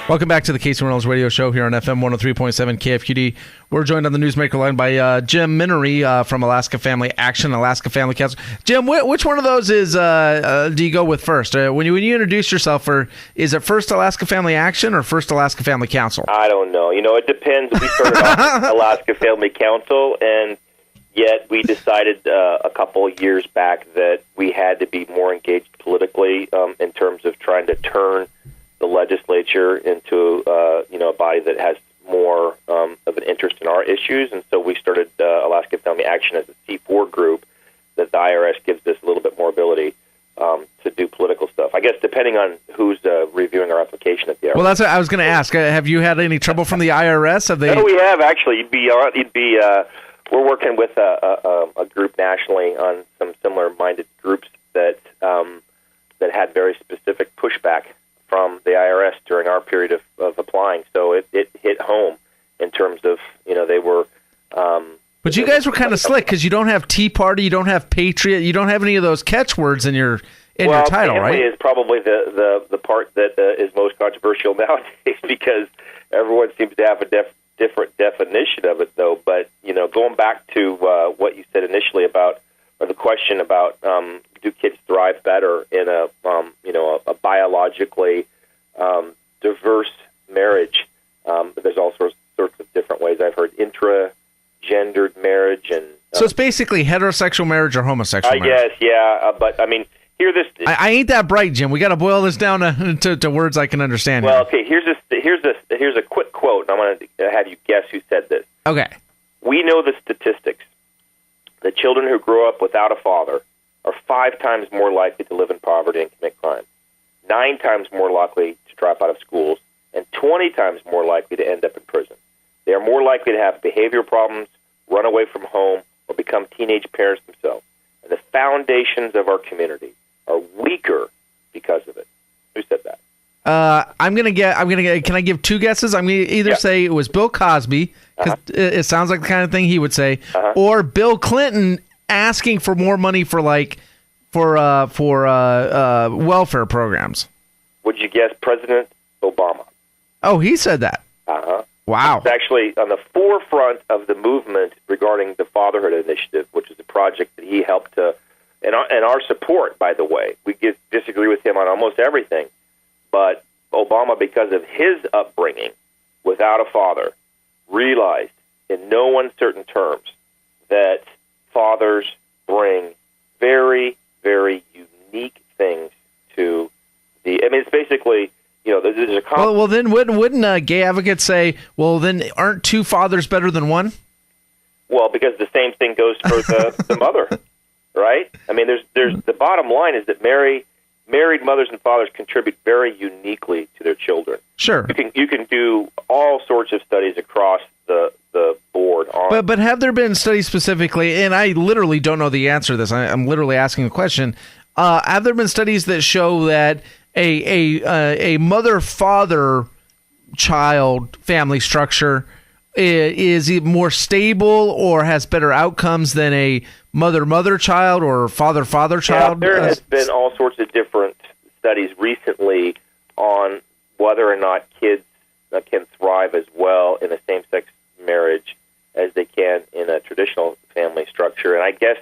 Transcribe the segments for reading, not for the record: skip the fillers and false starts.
Welcome back to the Casey Reynolds Radio Show here on FM 103.7 KFQD. We're joined on the Newsmaker line by Jim Minnery from Alaska Family Action, Alaska Family Council. Jim, which one of those is do you go with first? When you introduce yourself, is it first Alaska Family Action or first Alaska Family Council? I don't know. It depends. We started off Alaska Family Council, and yet we decided a couple of years back that we had to be more engaged politically in terms of trying to turn the legislature into a body that has more of an interest in our issues, and so we started Alaska Family Action as a C4 group that the IRS gives us a little bit more ability to do political stuff. I guess depending on who's reviewing our application at the IRS. Well, that's what I was going to ask. Have you had any trouble from the IRS? Have they? No, we have actually. We're working with a group nationally on some similar-minded groups that had very specific pushback from the IRS during our period of applying. So it hit home in terms of, they were... but you guys were kind of slick because you don't have Tea Party, you don't have Patriot, you don't have any of those catchwords in your title, right? Family is probably the part that is most controversial nowadays because everyone seems to have a different definition of it, though. But, going back to what you said initially about, or the question about do kids thrive better in a biologically diverse marriage? There's all sorts of different ways. I've heard intra-gendered marriage, and so it's basically heterosexual marriage or homosexual marriage. Yes, yeah, but I mean, I ain't that bright, Jim. We got to boil this down to words I can understand. Well, okay. Here's a quick quote. I'm going to have you guess who said this. Okay. We know the statistics. The children who grow up without a father are 5 times more likely to live in poverty and commit crime, 9 times more likely to drop out of schools, and 20 times more likely to end up in prison. They are more likely to have behavioral problems, run away from home, or become teenage parents themselves. And the foundations of our community are weaker because of it. Who said that? I'm gonna get. Can I give 2 guesses? I'm gonna either say it was Bill Cosby, because it sounds like the kind of thing he would say, or Bill Clinton asking for more money for welfare programs. Would you guess President Obama? Oh, he said that. Wow. It's actually on the forefront of the movement regarding the Fatherhood Initiative, which is a project that he helped to, and our support, by the way. We disagree with him on almost everything, but Obama, because of his upbringing without a father, realized in no uncertain terms that fathers bring very, very unique things to the... I mean, it's basically... there's a well, then wouldn't gay advocates say, well, then aren't 2 fathers better than 1? Well, because the same thing goes for the mother, right? I mean, there's the bottom line is that married mothers and fathers contribute very uniquely to their children. Sure, you can do all sorts of studies across the board on. But have there been studies specifically? And I literally don't know the answer to this. I'm literally asking the question. Have there been studies that show that a mother-father child family structure is more stable or has better outcomes than a mother-mother child or father-father child? Yeah, there has been all sorts of different studies recently on whether or not kids can thrive as well in a same-sex marriage as they can in a traditional family structure. And I guess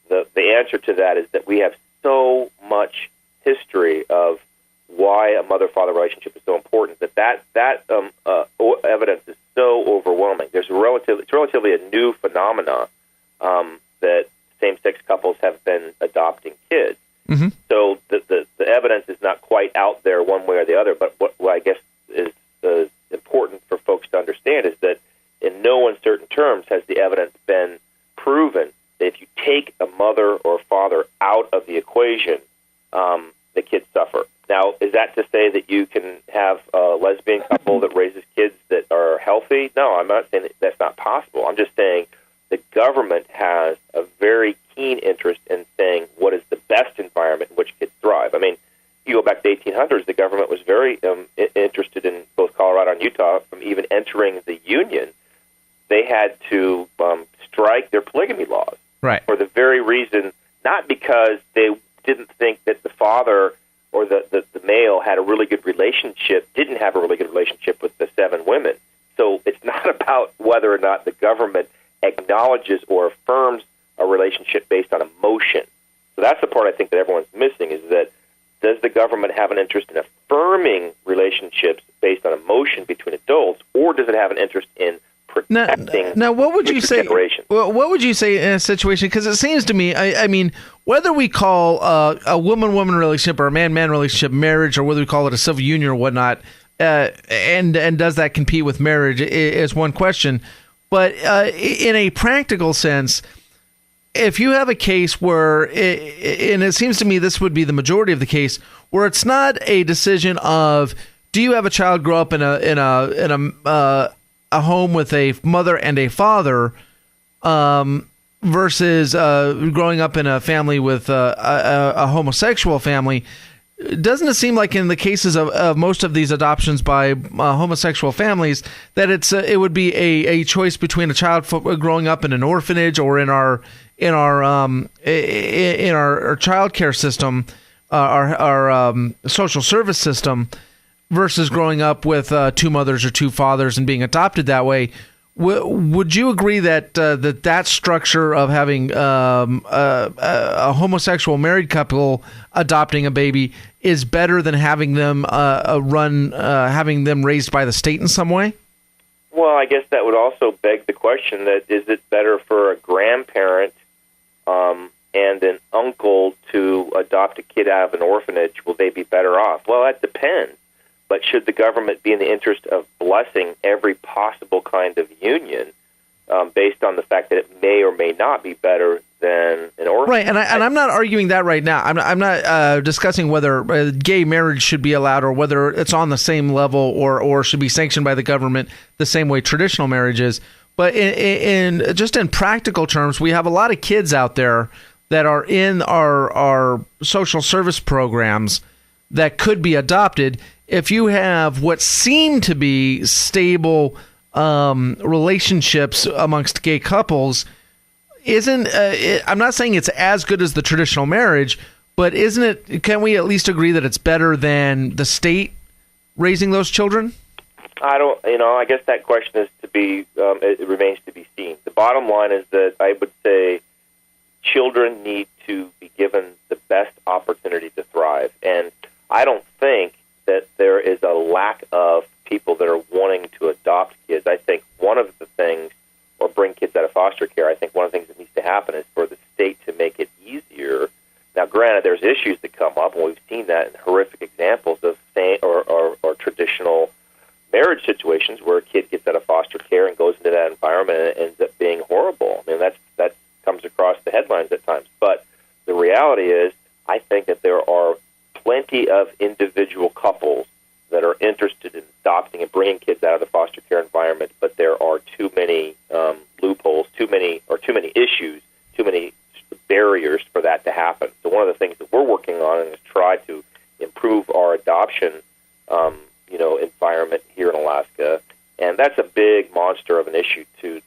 the answer to that is that we have so much history of why a mother-father relationship is so important that evidence is so overwhelming. It's relatively a new phenomena that same-sex couples have been adopting kids. Mm-hmm. So the evidence is not quite out there one way or the other, but what I guess is important for folks to understand is that in no uncertain terms has the evidence been proven that if you take a mother or father out of the equation, the kids suffer. Now, is that to say that you can have a lesbian couple that raises kids that are healthy? No, I'm not saying that's not possible. I'm just saying the government has a very keen interest in saying what is the best environment in which kids thrive. I mean, you go back to the 1800s, the government was very interested in both Colorado and Utah from even entering the Union. They had to strike their polygamy laws. Right. For the very reason, not because they didn't think that the father or the male had a really good relationship, didn't have a really good relationship with the 7 women. So it's not about whether or not the government acknowledges or affirms a relationship based on emotion. So that's the part I think that everyone's missing, is that does the government have an interest in affirming relationships based on emotion between adults, or does it have an interest in protecting now what would you say? Generations? Well, what would you say in a situation? Because it seems to me, I mean, whether we call a woman-woman relationship or a man-man relationship marriage, or whether we call it a civil union or whatnot, and does that compete with marriage is one question. But in a practical sense, if you have a case where, and it seems to me this would be the majority of the case, where it's not a decision of do you have a child grow up in a home with a mother and a father, versus growing up in a family with a homosexual family. Doesn't it seem like in the cases of most of these adoptions by homosexual families that it would be a choice between a child growing up in an orphanage or in our child care system, our social service system, versus growing up with 2 mothers or 2 fathers and being adopted that way? Would you agree that that structure of having a homosexual married couple adopting a baby is better than having them having them raised by the state in some way? Well, I guess that would also beg the question that is it better for a grandparent and an uncle to adopt a kid out of an orphanage? Will they be better off? Well, that depends. But should the government be in the interest of blessing every possible kind of union based on the fact that it may or may not be better than an orphan? Right, and I'm not arguing that right now. I'm not discussing whether gay marriage should be allowed or whether it's on the same level or should be sanctioned by the government the same way traditional marriage is. But in just in practical terms, we have a lot of kids out there that are in our social service programs that could be adopted. If you have what seem to be stable relationships amongst gay couples, I'm not saying it's as good as the traditional marriage, but isn't it? Can we at least agree that it's better than the state raising those children? I don't. I guess that question is to be. It remains to be seen. The bottom line is that I would say children need to be given the best opportunity to thrive, and I don't think that there is a lack of people that are wanting to adopt kids. I think one of the things, or bring kids out of foster care, I think one of the things that needs to happen is for the state to make it easier. Now, granted, there's issues that come up, and we've seen that in horrific examples of or traditional marriage situations where a kid gets out of foster care and goes into that environment and it ends up being horrible. I mean, that comes across the headlines at times. But the reality is, I think that there are plenty of individual couples that are interested in adopting and bringing kids out of the foster care environment, but there are too many loopholes, too many issues, too many barriers for that to happen. So one of the things that we're working on is try to improve our adoption, environment here in Alaska, and that's a big monster of an issue to.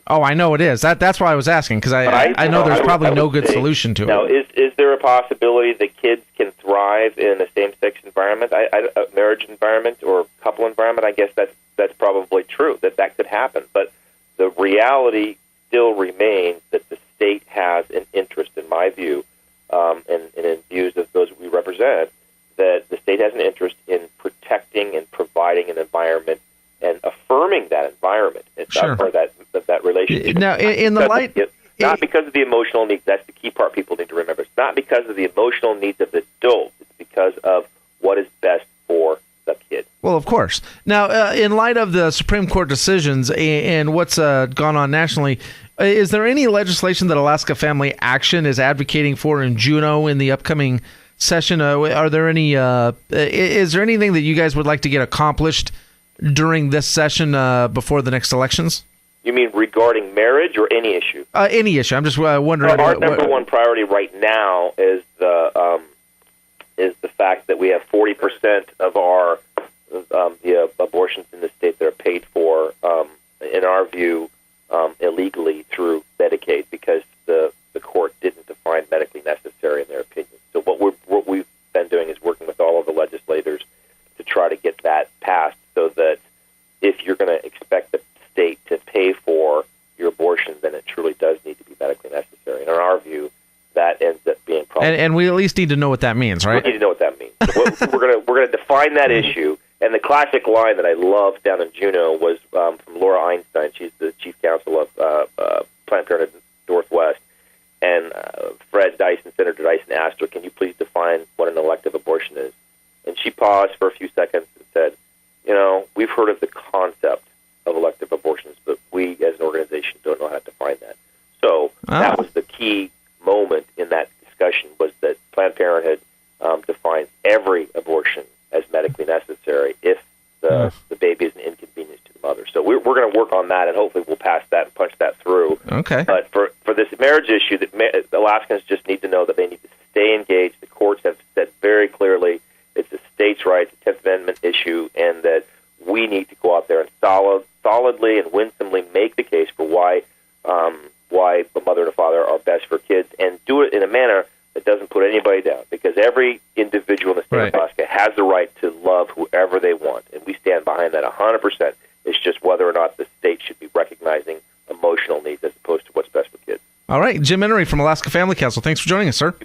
Oh, I know it is. That's why I was asking, because I know there's probably no good solution to it. Now, is there a possibility that kids can thrive in a same-sex environment, a marriage environment or couple environment? I guess that's probably true, that could happen. But the reality still remains that the state has an interest, in my view, and in views of those we represent, that the state has an interest in protecting and providing an environment and affirming that environment, sure. Or that relationship. Now, in the light, not because of the emotional needs. That's the key part people need to remember. It's not because of the emotional needs of the adult. It's because of what is best for the kid. Well, of course. Now, in light of the Supreme Court decisions and what's gone on nationally, is there any legislation that Alaska Family Action is advocating for in Juneau in the upcoming session? Are there any? Is there anything that you guys would like to get accomplished during this session before the next elections? You mean regarding marriage or any issue? Any issue. I'm just wondering. Our number one priority right now is the fact that we have 40% of our the abortions in the state that are paid for, in our view, illegally through Medicaid, because the court didn't define medically necessary in their opinion. So what we've been doing is working with And we at least need to know what that means, right? We need to know what that means. So we're gonna define that issue. And the classic line that I loved down in Juneau was from Laura Einstein. She's the chief counsel of Planned Parenthood Northwest. And Fred Dyson, Senator Dyson, asked her, "Can you please define what an elective abortion is?" And she paused for a few seconds and said, "We've heard of the concept of elective abortions, but we as an organization don't know how to define that." So that was the key moment in that discussion, was that Planned Parenthood defines every abortion as medically necessary if the baby is an inconvenience to the mother. So we're going to work on that, and hopefully we'll pass that and punch that through. Okay. But for this marriage issue, that Alaskans just need to know that they need to stay engaged. The courts have said very clearly it's a states' right, it's a 10th Amendment issue, and that we need to go out there and solidly and winsomely make the case for why a mother and a father are best for kids, and do it in a manner that doesn't put anybody down, because every individual in the state of Alaska has the right to love whoever they want, and we stand behind that 100%. It's just whether or not the state should be recognizing emotional needs as opposed to what's best for kids. All right, Jim Minnery from Alaska Family Council. Thanks for joining us, sir.